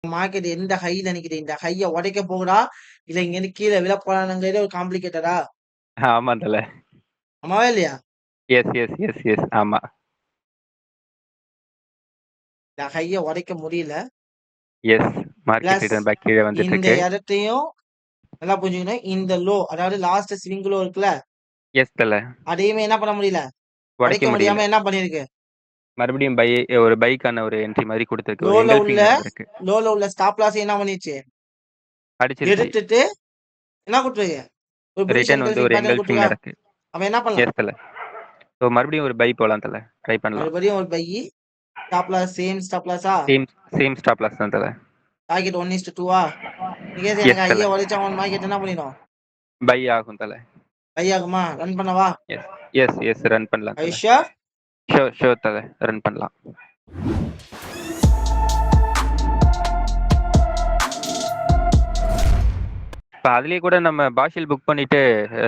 Market எந்த ஹைல நிக்குது, இந்த ஹைய உடைக்க போகுதா இல்ல இங்க இருந்து கீழே விழ போறானுங்கிறதே ஒரு காம்ப்ளிகேட்டடா. ஆமா தல. ஆமாவா இல்லையா? எஸ் ஆமா. இந்த ஹைய உடைக்க முடியல. Yes market plus return back கீழ வந்துட்டு இந்த இருக்கு. இடத்தையும் நல்லா புரிஞ்சுக்கணும். இந்த லோ அதாவது லாஸ்ட் ஸ்விங் லோ இருக்குல்ல, எஸ் தல. அதையுமே என்ன பண்ண முடியல, உடைக்க உடைக்க முடியல. முடியாம என்ன பண்ணிருக்கு, மறுபடியும் ஒரு பைக்கான ஒரு என்ட்ரி மாதிரி கொடுத்துருக்கு. ஒரு லோல உள்ள எங்கல்ஃபிங் நடந்திருக்கு. லோல உள்ள ஸ்டாப் லாஸ் என்ன பண்ணிச்சு, அடிச்சிருச்சு. எடுத்துட்டு என்ன கொடுத்துருக்கு, ஒரு புல்லிஷ் ரிட்டர்ன் வந்து என்கல்ஃபிங் ஒரு பேட்டர்ன் எங்கல்ஃபிங் கொடுத்துருக்கா. நடக்கு. அவன் என்ன பண்ணலாம், எஸ் தல. ஸோ மறுபடியும் ஒரு பை போலாம் தல. ட்ரை பண்ணலாம். மறுபடியும் ஒரு buy. Stop loss same stop லாஸா, சேம் ஸ்டாப் லாஸ் தான் தல. டார்கெட் 1:2 இன்கேஸ் எஸ் எனக்கு தல. ஐயா உடைச்சா ஒன் மார்க்கெட் என்ன பண்ணிடும், பை ஆகும் தல. பை ஆகுமா, ரன் பண்ணவா, எஸ் ரன் பண்ணலாம் தல. ஐஷா ஷோர் தல, ரன் பண்ணலாம். இப்போ அதுலேயே கூட நம்ம பார்ஷியல் புக் பண்ணிட்டு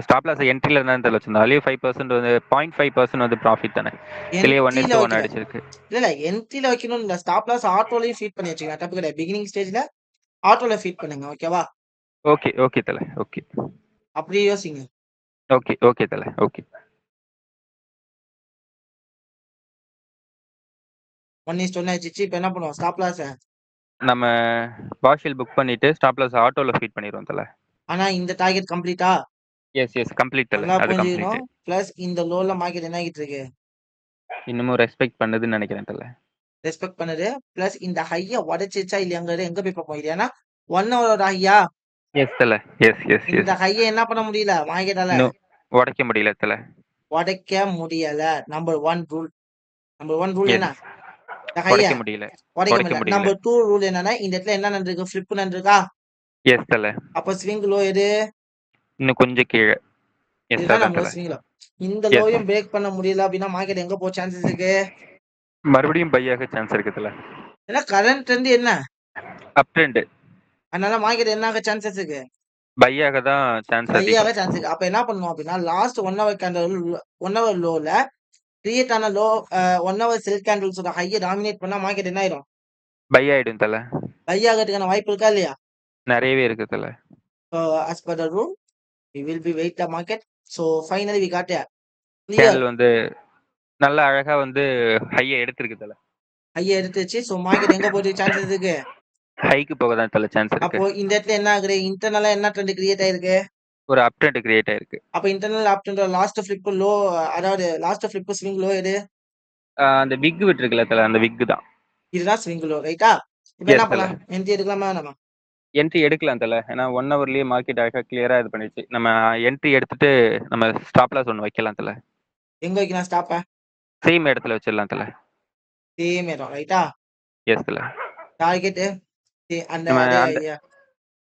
ஸ்டாப் லாஸ் என்ட்ரியில் இருந்தாலும் தெரியல வச்சிருந்தோம். அதுலேயே 5% வந்து 0.5% வந்து ப்ராஃபிட் தானே. இதுலேயே 1:1 அடிச்சிருக்கு. இல்ல என்ட்ரில வைக்கணும் இல்ல, ஸ்டாப் லாஸ் ஆட்டோலயும் ஃபீட் பண்ணி வச்சுக்கோங்க, தப்பு கிடையாது. பிகினிங் ஸ்டேஜ்ல ஆட்டோல ஃபீட் பண்ணுங்க, ஓகேவா? ஓகே தல. ஓகே அப்படியே யோசிங்க. ஓகே தல. ஓகே 1:1 ஆயிடுச்சு. இப்போ என்ன பண்ணுவோம், ஸ்டாப் லாஸ் நம்ம பார்ஷியல் புக் பண்ணிட்டு ஸ்டாப் லாஸ் ஆட்டோல ஃபீட் பண்ணிடுவோம் தல. ஆனா இந்த டார்கெட் கம்ப்ளீட்டா, எஸ் கம்ப்ளீட் தல. நல்லா அது கம்ப்ளீட். புரிஞ்சுக்கணும். பிளஸ் இந்த லோல மார்க்கெட் என்ன ஆகிட்டு இருக்கு, இன்னமும் ரெஸ்பெக்ட் பண்ணுதுன்னு நினைக்கிறேன் தல. ரெஸ்பெக்ட் பண்ணுது. பிளஸ் இந்த ஹைய உடைச்சிச்சா இல்லையாங்கிறது எங்க போய் பார்ப்போம், இல்லையானா 1 ஹவரோட ஹையா, எஸ் தல. எஸ் இந்த ஹைய என்ன பண்ண முடியல மார்க்கெட்டால, இன்னும் உடைக்க முடியல தல. உடைக்க முடியல. நம்பர் ஒன் ரூல் என்ன, எஸ் இந்த ஹைய உடைக்க முடியல. உடைக்க முடியல. நம்பர் 2 ரூல் என்னன்னா, இந்த இடத்துல என்ன நடந்திருக்கு, ஃபிளிப் நடந்திருக்கா. எஸ் தல. அப்ப ஸ்விங் லோ எது, இன்னும் கொஞ்சம் கீழே. எஸ் இதுதான் அதான் நம்மளோட தல. Swing low. இந்த எஸ் லோயும் பிரேக் பண்ண முடியல அப்படின்னா மார்க்கெட் எங்க போக சான்சஸ் இருக்கு, மறுபடியும் பை ஆக சான்ஸ் இருக்கு தல. ஏன்னா கரண்ட் ட்ரெண்ட் என்ன, அப் ட்ரெண்ட். அதனால மார்க்கெட் என்ன ஆக சான்சஸ் இருக்கு, பை ஆக தான் சான்ஸ் பை ஆக அதிகம். சான்ஸ் இருக்கு. அப்ப என்ன பண்ணுவோம் அப்படின்னா, லாஸ்ட் 1 ஹவர் கேண்டல் 1 ஹவர் லோல கிரியேட் ஆன லோ 1 ஹவர் செல் கேண்டில்ஸோட ஹையை டாமினேட் பண்ணா மார்க்கெட் என்ன ஆயிடும், பை ஆயிடும் தல. பை ஆகிறதுக்கான வாய்ப்பு இருக்கா இல்லையா? நிறையவே இருக்கு தல. as per the rule we will be wait the market. So finally we got a clear, candle வந்து நல்ல அழகா வந்து ஹையை எடுத்திருக்கு தல. ஹையை எடுத்துச்சு. ஸோ மார்க்கெட் எங்க போறதுக்கு சான்சஸ் இருக்கு, ஹைக்கு போக தான் தல சான்ஸ் இருக்கு. அப்போ இந்த இடத்துல என்ன ஆகுது, இன்டர்னலா என்ன ட்ரெண்ட் கிரியேட் ஆயிருக்கு, ஒரு அப் ட்ரெண்ட் கிரியேட் ஆயிருக்கு. அப்ப இன்டர்னல் அப் ட்ரெண்ட் லாஸ்ட் ஃபிளிப் லோ, அதாவது லாஸ்ட் ஃபிளிப் ஸ்விங் லோ எது, அந்த விக் விட்டுருக்குல்ல தல, அந்த விக் தான். இதுதான் ஸ்விங் லோ, ரைட்டா? இப்போ என்ன எஸ் தல. பண்ணலாம், என்ட்ரி எடுக்கலாமா நம்ம, என்ட்ரி எடுக்கலாம் தல. ஏன்னா 1 ஹவர்லயே மார்க்கெட் அழகா கிளியரா இது பண்ணிடுச்சு. நம்ம என்ட்ரி எடுத்துட்டு நம்ம ஸ்டாப் லாஸ் ஒன்று வைக்கலாம் தல. எங்க வைக்கலாம் ஸ்டாப்ப, சேம் இடத்துல வச்சிடலாம் தல. சேம் இடம், ரைட்டா? எஸ் தல. டார்கெட் அந்த நம்ம அதே அந்த ஐடியா,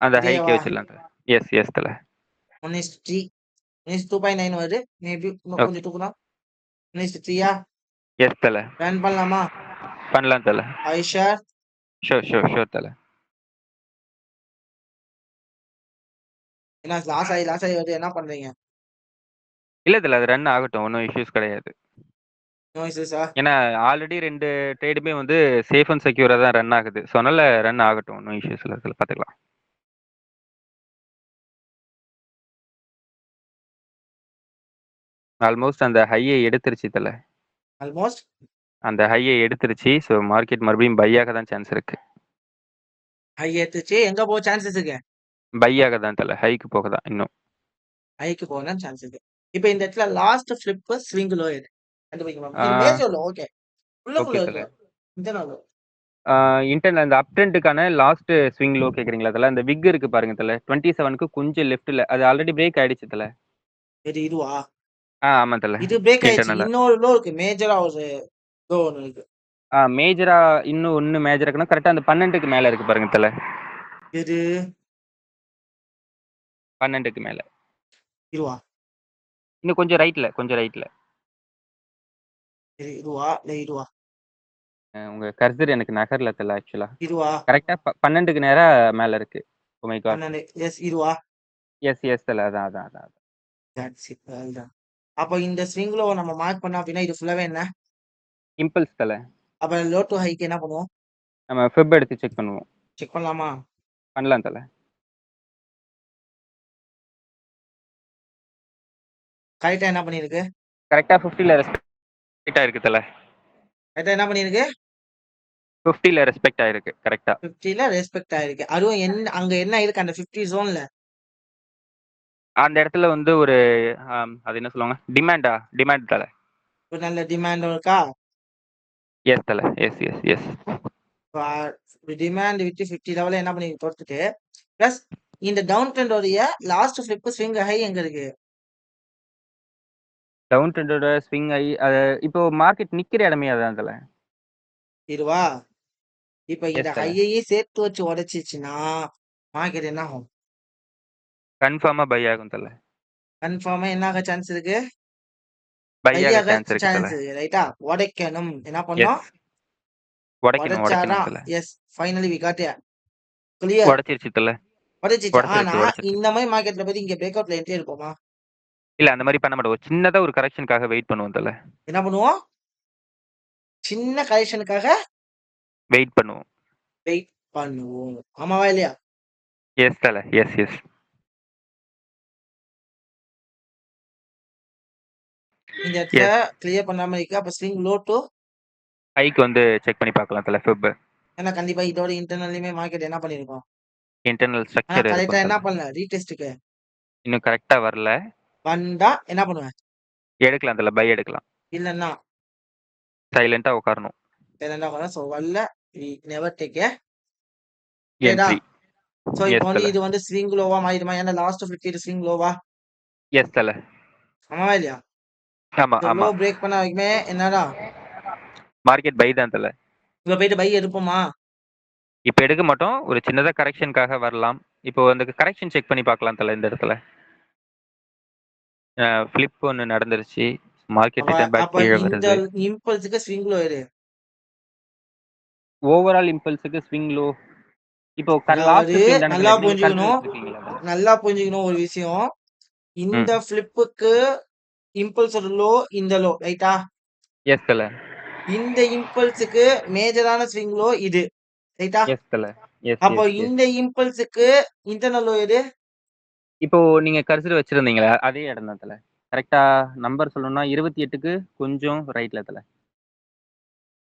அந்த ஹைக்கே அதேவா, வச்சிடலாம் தல. எஸ் தல. 1:3 2.9 வருது. மேபி இன்னும் ஓகே. கொஞ்சம் தூக்கலாம். 1:3 எஸ் தல. ரன் பண்ணலாமா, பண்ணலாம் தல. ஐஷா? ஷோர் தல. ஏன்னா லாஸ் ஆகி வருது, என்ன பண்றீங்க, இல்ல தல, அது ரன் ஆகட்டும். ஒன்றும் இஷ்யூஸ் கிடையாது. நோய்ஸஸா? ஏன்னா ஆல்ரெடி 2 ட்ரேடுமே வந்து சேஃப் அண்ட் செக்யூரா தான் ரன் ஆகுது. ஸோ அதனால ரன் ஆகட்டும். ஒன்றும் இஷ்யூஸ் இல்லை தல, பார்த்துக்கலாம். ஆல்மோஸ்ட் அந்த ஹையை எடுத்துருச்சு தல. ஆல்மோஸ்ட் அந்த ஹையை எடுத்துருச்சு. ஸோ மார்க்கெட் மறுபடியும் பை ஆக தான் சான்ஸ் இருக்கு. ஹை எடுத்துச்சு, எங்க போக சான்சஸ் இருக்கு, பை ஆக தான் தல. ஹைக்கு போக தான் இன்னும். ஹைக்கு போக தான் சான்ஸ் இருக்கு. இப்போ இந்த இடத்துல லாஸ்ட் ஃபிளிப் ஸ்விங் லோ எது, கண்டுபிடிக்கலாம். ஆ, இது மேஜர் லோ, ஓகே, ஓகே உள்ளுக்குள்ள தல. இருக்கு, இன்டர்னல் லோ. இன்டர்னல் அந்த அப் ட்ரெண்டுக்கான லாஸ்ட் ஸ்விங் லோ கேட்குறீங்களா தல? அந்த விக் இருக்கு பாருங்க தல, 27க்கு கொஞ்சம் லெஃப்ட்ல. அது ஆல்ரெடி பிரேக் ஆயிடுச்சு தல. இது இதுவா, ஆமா தல. இது பிரேக் ஆயிடுச்சு. இன்டர்னலா இன்னொரு லோ இருக்கு, மேஜரா ஒரு லோ ஒன்று இருக்கு. மேஜரா இன்னும் ஒன்று மேஜர் இருக்குன்னா கரெக்டாக அந்த 12க்கு மேலே இருக்கு பாருங்க தல. இது 12க்கு மேலே இதுவா, இன்னும் கொஞ்சம் ரைட்ல. இது இதுவா இல்லை இதுவா, உங்க கர்சர் எனக்கு நகர்ல தல. ஆக்சுவலா இதுவா, கரெக்டா 12க்கு நேரா மேல இருக்கு. Oh my god. 12 எஸ் இதுவா, எஸ் தல. அதான். that's it, well done. அப்போ இந்த ஸ்விங் லோ நம்ம மார்க் பண்ணோம் அப்படின்னா இது ஃபுல்லாவே என்ன, இம்பல்ஸ் தல. அப்ப லோ டு ஹைக்கு என்ன பண்ணுவோம், நம்ம ஃபெப் எடுத்து செக் பண்ணுவோம். செக் பண்ணலாமா? பண்ணலாம் தல. கரெக்ட்டா என்ன பண்ணிருக்கு? கரெக்ட்டா 50ல ரெஸ்பெக்ட் ஆயிருக்கு தல. கரெக்ட்டா என்ன பண்ணிருக்கு? 50ல ரெஸ்பெக்ட் ஆயிருக்கு. கரெக்ட்டா. 50ல ரெஸ்பெக்ட் ஆயிருக்கு. அதுவும் அங்க என்ன இருக்கு அந்த 50 ஜோன்ல? அந்த இடத்துல வந்து ஒரு அது என்ன சொல்லுவாங்க? டிமாண்ட் தல. ஒரு நல்ல டிமாண்டும் இருக்கா? எஸ் தல. எஸ். டிமாண்ட் வித் 50 லெவல்ல என்ன பண்ணிருக்கு தொடுத்துட்டு, பிளஸ் இந்த டவுன் ட்ரெண்ட் உடைய லாஸ்ட் ஃபிளிப் ஸ்விங் ஹை எங்க இருக்கு? டவுன் ட்ரெண்டோட ஸ்விங் ஆகி இப்போ மார்க்கெட் நிக்கிற இடமே அதான் தல. இதுவா? இப்ப இந்த எஸ் தல. ஹையையும் சேர்த்து வச்சு உடைச்சிச்சுன்னா, மார்க்கெட் என்ன ஆகும்? கன்ஃபார்மா பை ஆகும் தல. கன்ஃபார்மா என்ன ஆக சான்ஸ் இருக்கு? பை பை ஆக ஆக சான்ஸ் இருக்கு தல. சான்ஸ் இருக்கு. ரைட்டா? உடைக்கணும். என்ன பண்ணணும்? எஸ். உடைக்கணும் உடைச்சாதான் தல. Yes finally we got clear. உடைச்சிருச்சு தல. உடைச்சிச்சு. ஆனா உடைச்சிருச்சு. இந்த மாதிரி மார்க்கெட்ல போய் இங்க பிரேக் அவுட்ல என்ட்ரி எடுப்போமா? இல்ல அந்த மாதிரி பண்ண மாட்டோம். ஒரு சின்னதா ஒரு கரெக்ஷனுக்காக வெயிட் பண்ணுவோம் தல. என்ன பண்ணுவோம்? சின்ன கரெக்ஷனுக்காக வெயிட் பண்ணுவோம். வெயிட் பண்ணுவோம். ஆமாவா இல்லையா? எஸ் தல. எஸ். இந்த இடத்துல எஸ். கிளியர் பண்ணாம இருக்கு. அப்ப ஸ்விங் லோ டு ஹைக்கு வந்து செக் பண்ணி பார்க்கலாம் தல. ஃபிப். ஏன்னா கண்டிப்பா இதோட இன்டர்னல்லையுமே மார்க்கெட் என்ன பண்ணிருக்கும்? இன்டர்னல் ஆனா ஸ்ட்ரக்சர் கரெக்டா இருக்கும் என்ன தல. பண்ணல ரீடெஸ்ட்டுக்கு இன்னும் கரெக்டா வரல. வந்தா என்ன பண்ணுவேன்? எடுக்கலாம் தல. பை எடுக்கலாம். இல்லன்னா சைலண்டா உட்காரணும். என்ன பண்ண சோ வரல நெவர் டேக் ட்ரேடா. என்ட்ரி. சோ இப்போ எஸ் வந்து தல. இது வந்து ஸ்விங் லோவா மாறிடுமா? ஏன்னா லாஸ்ட் 50 ஸ்விங் லோவா? எஸ் தல. ஆமாவா இல்லையா? ஆமா இந்த லோ ஆமா. பிரேக் பண்ண வரைக்குமே என்னடா மார்க்கெட் பை தான் தல. இங்க போயிட்டு பை எடுப்போமா? இப்ப எடுக்க மாட்டோம். ஒரு சின்னதா கரெக்ஷனுக்காக வரலாம். இப்போ அந்த கரெக்ஷன் செக் பண்ணி பார்க்கலாம் தல இந்த இடத்துல. ஃபிளிப் ஒண்ணு நடந்துருச்சு. மார்க்கெட் அப்ப ரிட்டர்ன் பேக் அப்ப கீழ இந்த வருது. இம்பல்ஸுக்கு ஸ்விங் லோ எது? ஓவரால் இம்பல்ஸுக்கு ஸ்விங் லோ. இப்போ அதாவது லாஸ்ட் ஸ்விங் தானே நல்லா தல. நீங்க கால்குலேட் புரிஞ்சுக்கணும். வச்சிருக்கீங்களா தல? நல்லா புரிஞ்சுக்கணும் ஒரு விஷயம். ம். இந்த ஃபிளிப்புக்கு இம்பல்ஸோட லோ இந்த லோ ரைட்டா? எஸ் தல. இந்த இம்பல்ஸுக்கு மேஜரான ஸ்விங் லோ இது ரைட்டா? எஸ் தல. அப்போ எஸ். இந்த இம்பல்ஸுக்கு இன்டர்னல் லோ எது? இப்போ நீங்க கர்சர் வச்சிருந்தீங்களே அதே இடம் தான் தல. கரெக்ட்டா நம்பர் சொல்லணும்னா 28க்கு கொஞ்சம் ரைட்ல தல.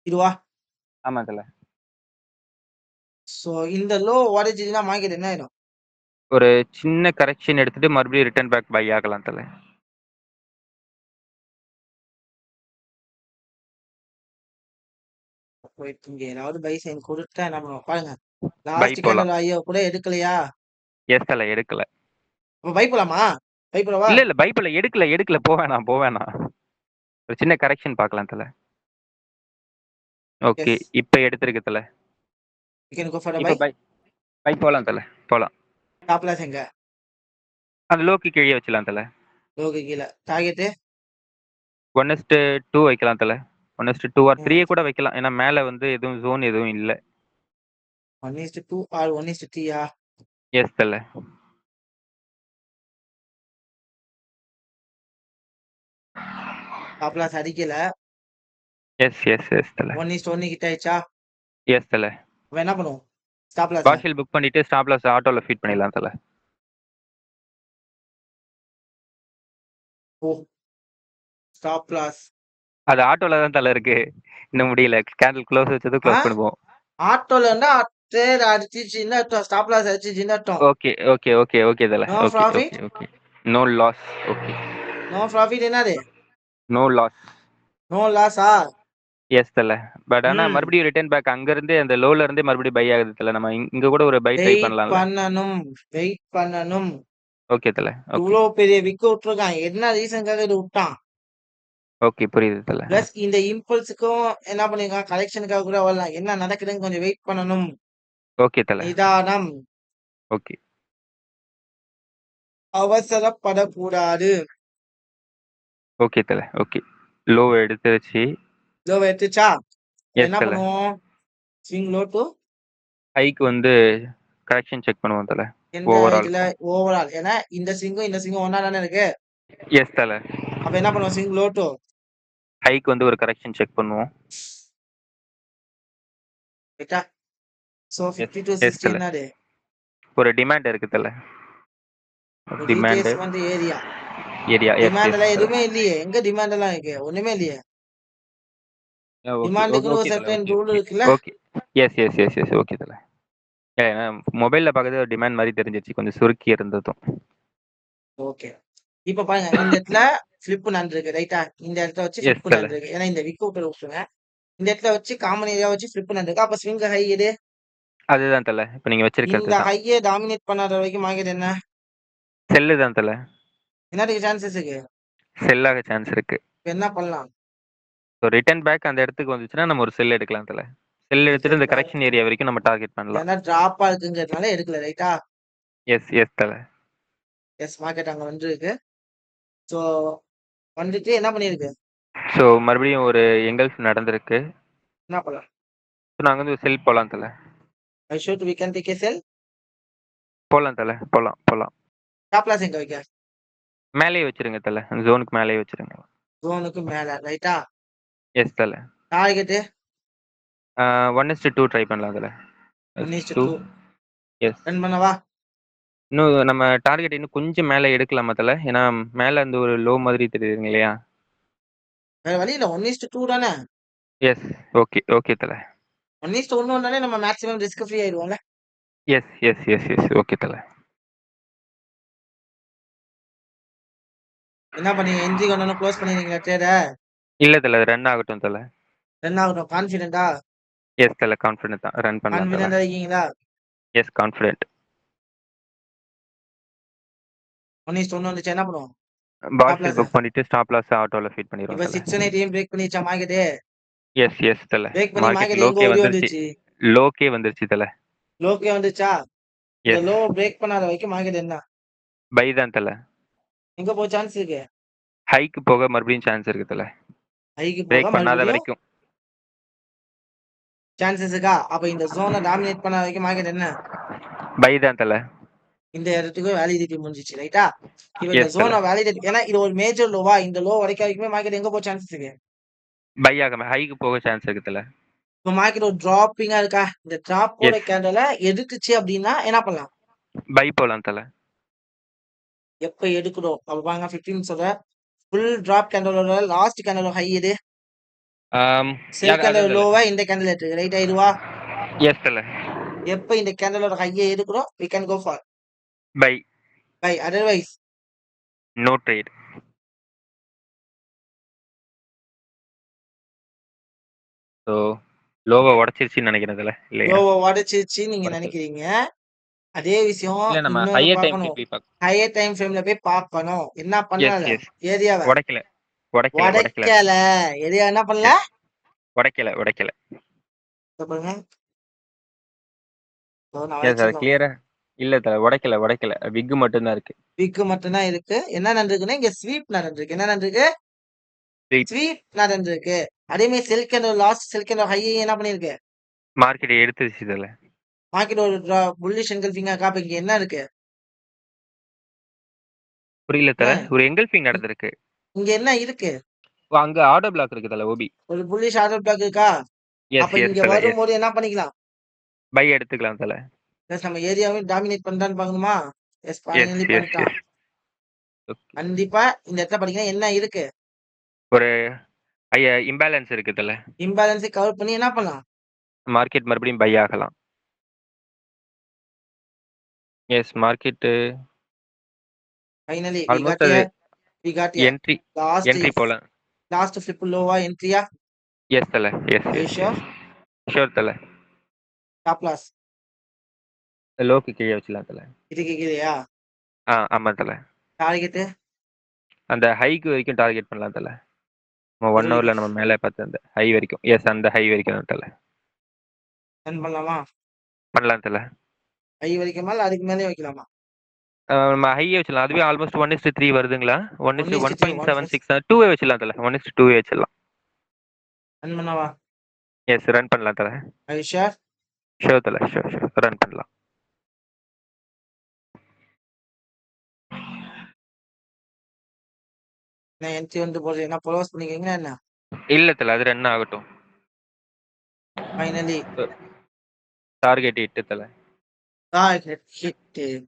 இதுவா? ஆமா தல. சோ இந்த லோ உடைச்சிச்சுன்னா மார்க்கெட் என்ன ஆயிடும்? ஒரு சின்ன கரெக்ஷன் எடுத்துட்டு மறுபடியும் ரிட்டர்ன் பேக் பை ஆகலாம் தல. போயிட்டு இங்க ஏதாவது பை சைன் கொடுத்தா என்ன பண்ணுவோம் பாருங்க. பை லாஸ்ட் போலாம். கேண்டல் ஐயோ கூட எடுக்கலையா? எஸ் தல. எடுக்கல. அப்ப பை போலாமா? பை போலவா? இல்ல பை போல. எடுக்கல. போ வேணாம். ஒரு சின்ன கரெக்ஷன் பார்க்கலாம் தல. ஓகே. எஸ் இப்ப எடுத்திருக்கு தல. You can go for the buy. இப்ப பை பை போலாம் தல. போலாம். ஸ்டாப் லாஸ் எங்க? அந்த லோக்கு கீழயே வச்சிடலாம் தல. லோக்கு கீழ டார்கெட் 1:2 வைக்கலாம் தல. 1:2 ஆர் 3 கூட வைக்கலாம். ஏன்னா மேல வந்து எதுவும் ஜோன் எதுவும் இல்ல. 1:2 ஆர் 1:3 எஸ் தல. ஸ்டாப் லாஸ் அடிக்கல. எஸ் தல. 1:1 கிட்ட ஆயிடுச்சா? எஸ் தல. அப்ப என்ன பண்ணுவோம்? ஸ்டாப் லாஸ பார்ஷியல் புக் பண்ணிட்டு ஸ்டாப் லாஸ் ஆட்டோல ஃபீட் பண்ணிடலாம் தல. ஓ ஸ்டாப் லாஸ் அது ஆட்டோல தான் தல இருக்கு. இன்னும் முடியல. கேண்டில் க்ளோஸ் வச்சதும் ஆ க்ளோஸ் பண்ணுவோம். ஆட்டோல இருந்தா ட்ரேட் அடிச்சிச்சுன்னு அர்த்தம். ஸ்டாப் லாஸ் அடிச்சிச்சுன்னு அர்த்தம். ஓகே தல. No profit okay. No loss. Okay. No profit என்னது? No loss. நோ லாஸா? எஸ் தல. பட் ஆனா ம் மறுபடியும் ரிட்டர்ன் பேக் அங்க இருந்தே அந்த லோல இருந்தே மறுபடியும் பை ஆகுது தல. நம்ம இங்க கூட ஒரு பை ட்ரை வெயிட் பண்ணலாம்ல. பண்ணணும். வெயிட் பண்ணணும். ஓகே தல. ஓகே. இவ்ளோ பெரிய விக்க விட்டுருக்கான். என்ன ரீசனுக்காக இது விட்டான்? ஓகே புரியுது தல. பிளஸ் இந்த இம்பல்ஸுக்கும் என்ன பண்ணிருக்கான்? கலெக்ஷனுக்காக கூட வரலாம். என்ன நடக்குதுன்னு கொஞ்சம் வெயிட் பண்ணணும். ஓகே தல. நிதானம். ஓகே. அவசரப்படக்கூடாது. ஓகே தல. ஓகே. லோ எடுத்துருச்சு. லோ எடுத்துச்சா? எஸ் என்ன தல. பண்ணுவோம்? ஸ்விங் லோ டு ஹைக்கு வந்து கரெக்ஷன் செக் பண்ணுவோம் தல. எந்த ஓவரால். இதுல ஓவரால். ஏன்னா இந்த ஸ்விங்கும் ஒண்ணா தானே இருக்கு. எஸ் தல. அப்ப என்ன பண்ணுவோம்? ஸ்விங் லோ டு ஹைக்கு வந்து ஒரு கரெக்ஷன் செக் பண்ணுவோம். ரைட்டா? So 50 to எஸ் 60 தல. என்னது? ஒரு டிமாண்ட் இருக்கு தல. Demand retracement area. Area. Yes demand yes எல்லாம் தல. எதுவுமே இல்லையே. எங்க டிமாண்ட் எல்லாம் இருக்கு? ஒண்ணுமே இல்லையே. ஓகே டிமாண்டுக்குன்னு ஒரு ஓகே தல. சர்டன் ஓகே ரூல் ஓகே இருக்குல்ல? Okay. Yes yes yes yes okay தல. ஏன்னா மொபைல்ல பார்க்கறது டிமாண்ட் மாதிரி தெரிஞ்சிச்சு, கொஞ்சம் சுருக்கி இருந்ததும். ஓகே. இப்ப பாருங்க, இந்த இடத்துல ஃபிளிப் நடந்திருக்கு ரைட்டா? இந்த இடத்துல வச்சு எஸ் ஃபிளிப் தல. நடந்திருக்கு. ஏன்னா இந்த விக் அவுட் விட்டுருங்க. இந்த இடத்துல வச்சு காமன் ஏரியா வச்சு ஃபிளிப் நடந்திருக்கு. அப்ப ஸ்விங் ஹை எது? அதுதான் தல. இப்ப நீங்க வச்சிருக்கிறது இந்த தான். ஹையை டாமினேட் பண்ணாத வரைக்கும் மார்க்கெட் என்ன? செல்லு தான் தல. என்னதுக்கு சான்சஸ் இருக்கு? செல்லாக சான்ஸ் இருக்கு. இப்ப என்ன பண்ணலாம்? ஸோ ரிட்டர்ன் பேக் அந்த இடத்துக்கு வந்துச்சுன்னா நம்ம ஒரு செல் எடுக்கலாம் தல. செல் எடுத்துட்டு ரிட்டர்ன் இந்த பேக். கரெக்ஷன் ஏரியா வரைக்கும் நம்ம டார்கெட் பண்ணலாம். ஏன்னா டிராப்பா இருக்குங்கிறதுனால எடுக்கல ரைட்டா? எஸ் எஸ் தல. எஸ், மார்க்கெட் அங்க வந்துருக்கு. ஸோ வந்துட்டு என்ன பண்ணிருக்கு? ஸோ மறுபடியும் ஒரு எங்கல்ஃப் நடந்திருக்கு. என்ன பண்ணலாம்? ஸோ நாங்கள் வந்து செல் போகலாம் தல. ஐ ஷோட் வி கேன் டேக் ஏ செல். போகலாம் தல, போகலாம் போகலாம். ஸ்டாப் லாஸ் எங்க வைக்க? மேலேயே வச்சிருங்க தல, ஜோனுக்கு மேலேயே வச்சிருங்க. ஜோனுக்கு மேல ரைட்டா? எஸ் தல. டார்கெட் 1:2 ட்ரை பண்ணலாம் தல. 1:2. எஸ். ரன் பண்ணவா? இன்னும் நம்ம டார்கெட் இன்னும் கொஞ்சம் மேலே எடுக்கலாமா தல? ஏன்னா மேலே அந்த ஒரு லோ மாதிரி தெரியுதுங்க இல்லையா? வேற வழி இல்ல. 1:2 தானே? எஸ். ஓகே ஓகே தல. 1:1 வந்தாலே நம்ம மேக்ஸிமம் ரிஸ்க் ஃப்ரீ ஆயிடுவோம்ல. Yes yes yes yes okay தல. என்ன பண்ணீங்க? என்ட்ரி கொண்டு க்ளோஸ் பண்ணிடுறீங்களா ட்ரேட? இல்லை தல, ரன் ஆகட்டும் தல. ரன் ஆகட்டும். கான்ஃபிடென்ட்டா? எஸ் தல, கான்ஃபிடென்ட் தான், ரன் பண்ணலாம் தல. கான்ஃபிடென்ட்டா இருக்கீங்களா? S confident. 1:1 வந்துச்சு என்ன பண்ணுவோம்? Stop partial loss. புக் பண்ணிட்டு ஸ்டாப் லாஸ் ஆட்டோவில் ஃபீட் பண்ணிடுவோம் இப்ப தல. 618 பிரேக் பண்ணிச்சா மார்க்கெட்? எஸ் எஸ் தல. பிரேக் பண்ணி மார்க்கெட் மார்க்கெட் எங்க லோக்கே ஓடி வந்துருச்சு. வந்துச்சு? லோக்கே வந்துருச்சு தல. லோக்கே வந்துச்சா? இந்த எஸ். லோ பிரேக் பண்ணாத வரைக்கும் மார்க்கெட் என்ன? பை தான் தல. எங்க போக சான்ஸ் இருக்கு? ஹைக்கு போக மறுபடியும் சான்ஸ் இருக்கு தல. ஹைக்கு போக பிரேக் பண்ணாத மறுபடியும் வரைக்கும். சான்சஸ் இருக்கா? அப்ப இந்த ஜோனை டாமினேட் பண்ண வரைக்கும் மார்க்கெட் என்ன? பை தான் தல. இந்த இடத்துக்கு வேலிடிட்டி முடிஞ்சிச்சு ரைட்டா? இப்ப இந்த எஸ் தல. ஜோனை வேலிடேட், ஏன்னா இது ஒரு மேஜர் லோவா? இந்த லோ வரைக்கும் மார்க்கெட் எங்க போக சான்சஸ் இருக்கு? பை ஆகாம ஹைக்கு போக சான்ஸ் இருக்கு தல. இப்ப மார்க்கெட் ஒரு டிராப்பிங்கா இருக்கா? இந்த டிராப்போட எஸ். கேண்டல எடுத்துச்சு அப்படின்னா என்ன பண்ணலாம்? பை போலாம் தல. எப்ப எடுக்கணும்? அப்ப பாருங்க 15 சொல்ற ஃபுல் டிராப் கேண்டலோட லாஸ்ட் கேண்டல் ஹை எது? செல் கேண்டல் அதான் தல. லோவா இந்த கேண்டல் எடுத்து ரைட் ஆயிடுவா? எஸ் தல. எப்ப இந்த கேண்டலோட ஹையை எடுக்கிறோம் we can go for buy. buy. Otherwise no trade. So லோவை உடச்சிருச்சுன்னு நினைக்கிறேன் தல, இல்லையா? லோவை உடைச்சிருச்சு நீங்க உடச்சது. நினைக்கிறீங்க. அதே விஷயம் இல்லை, நம்ம இன்னொன்னு ஹையர் டைம் பார்க்கணும். போய் பார்க்கணும். ஹையர் டைம் ஃப்ரேம்ல போய் பார்க்கணும். என்ன எஸ் பண்ணல? எஸ். ஏரியாவை உடைக்கல உடைக்கல உடைக்கல. உடைக்கல. ஏரியா என்ன பண்ணல? எஸ். உடைக்கல உடைக்கல. இதோ பாருங்க. இதோ நான் எஸ், அது வச்சிருக்கேன். கிளியரா இல்லை தல, உடைக்கல உடைக்கல. விக்கு மட்டும்தான் இருக்கு. விக்கு மட்டும்தான் இருக்கு. என்ன நடந்திருக்குன்னா இங்க ஸ்வீப் நடந்திருக்கு. என்ன நடந்திருக்கு? Wait. ஸ்வீப் நடந்திருக்கு. அதே மாதிரி செல் கேண்டல் லாஸ்ட் செல் கேண்டல் ஹையை என்ன பண்ணிருக்கு? மார்க்கெட் எடுத்துருச்சு தல. மார்க்கெட் ஒரு புல்லிஷ் என்கல்ஃபிங்கா இருக்கா? அப்ப இங்க என்ன இருக்கு? புரியல தல, ஒரு எங்கல்ஃபிங் நடந்திருக்கு. இங்க என்ன இருக்கு? அங்க ஆர்டர் பிளாக் இருக்கு தல, ஓபி. ஒரு புல்லிஷ் ஆர்டர் பிளாக் இருக்கா? எஸ் அப்ப எஸ் இங்க தல. எஸ். வரும்போது என்ன பண்ணிக்கலாம்? பை எடுத்துக்கலாம் தல. பிளஸ் நம்ம ஏரியாவையும் டாமினேட் பண்றான்னு பாக்கணுமா? எஸ், எஸ் ஃபைனலி எஸ் பண்ணிட்டான். எஸ். கண்டிப்பா இந்த இடத்துல பாத்தீங்கன்னா என்ன இருக்கு? ஒரு இம்பேலன்ஸ் இருக்கு தல. இம்பேலன்ஸை கவர் பண்ணி என்ன பண்ணலாம்? மார்க்கெட் மறுபடியும் பை ஆகலாம். எஸ், மார்க்கெட் ஃபைனலி ஆல்மோஸ்ட் அது we got a entry. last entry போலாம். last flip லோவா என்ட்ரியா? எஸ் தல. Yes are you yes sure? Yes. Sure தல. ஸ்டாப் லாஸ் லோக்கு கீழே வச்சுலாம் தல. இதுக்கு கீழயா? ஆமா தல. டார்கெட் அந்த ஹைக்கு வரைக்கும் டார்கெட் பண்ணலாம் தல. நம்ம 1 20 ஹவர்ல நம்ம மேலே பார்த்து அந்த ஹை வரைக்கும். எஸ், அந்த ஹை வரைக்கும் தான் தல. ரன் பண்ணலாமா? பண்ணலாம் தல. ஹை வரைக்குமா இல்ல அதுக்கு மேலே வைக்கலாமா? நம்ம ஹையே வச்சிடலாம். அதுவே ஆல்மோஸ்ட் 1:3 வருதுங்களா? 1:3 1:1.76 2வே வச்சிடலாம் தல. 1:2வே வச்சிடலாம். ரன் பண்ணவா? எஸ், ரன் பண்ணலாம் தல. are you sure? ஷூர் தல, ஷூர் ஷூர், ரன் பண்ணலாம். நான் என்ட்ரி வந்து போடுறேன். என்ன க்ளோஸ் பண்ணிக்கிறீங்களா என்ன? இல்ல தல, அது ரன் ஆகட்டும். ஃபைனலி டார்கெட் ஹிட் தல. Target hit.